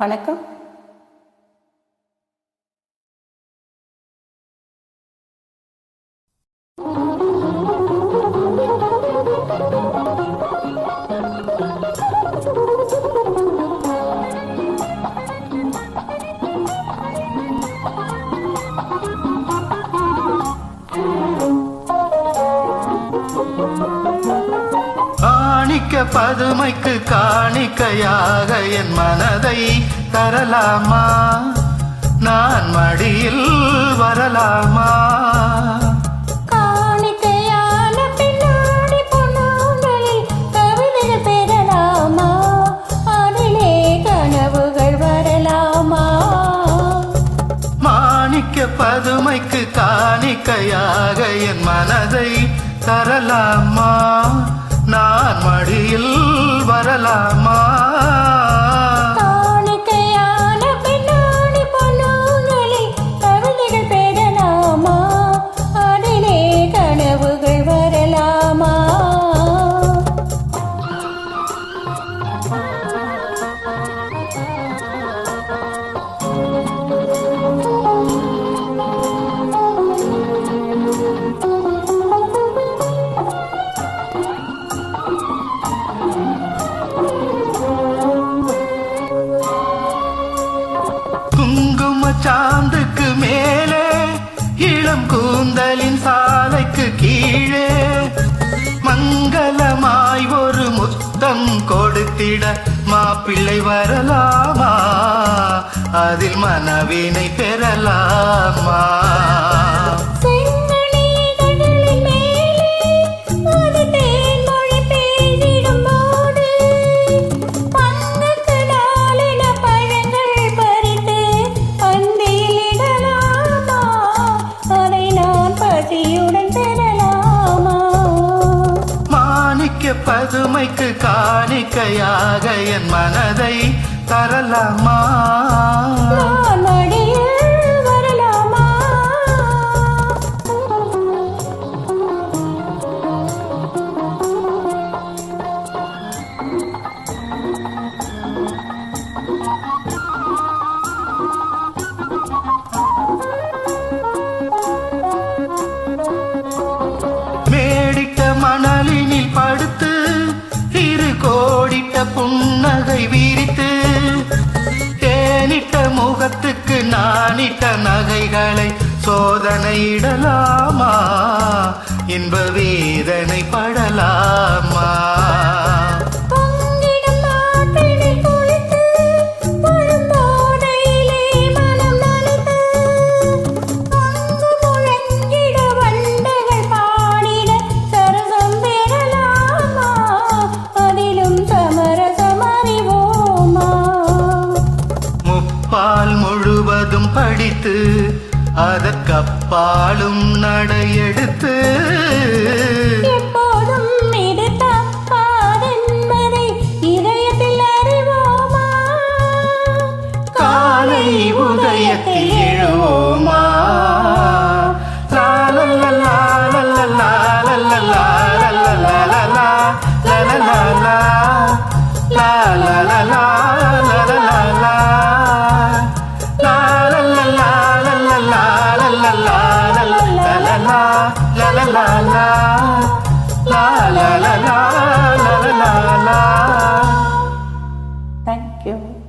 வணக்கம். பதுமைக்கு காணிக்கையாக என் மனதை தரலாமா? நான் மடியில் வரலாமா? காணிக்கையான பின்னாடி பொன்னாங்களில் கவிதைகள் பெறலாமா? அதிலே கனவுகள் வரலாமா? மாணிக்க பதுமைக்கு காணிக்கையாக என் மனதை தரலாமா? நான் மடியில் வரலாமா? காணிக்கையான பின்னாடி பொன்னாங்களில் கவிதைகள் பெறலாமா? அதிலே கனவுகள் வரலாமா? சாந்துக்கு மேலே இளம் கூந்தலின் சாலைக்கு கீழே மங்களமாய் ஒரு முத்தம் கொடுத்திட மாப்பிள்ளை வரலாமா? அதில் மனவினை பெறலாமா? பதுமைக்கு காணிக்கையாக என் மனதை தரலாமா? வரலாமா? மேடிட்ட மணலினில் படுத்து கோடிட்ட புன்னகை விரித்து தேனிட்ட முகத்துக்கு நானிட்ட நகைகளை சோதனையிடலாமா? இன்ப வேதனை படலாமா? பால் முழுவதும் படித்து அதற்கப்பாலும் நடையெடுத்து எப்போதும் இது தப்பாதென்பதை இதயத்தில் அறிவோமா? காலை உதயத்தில் எழுவோமா? Thank you.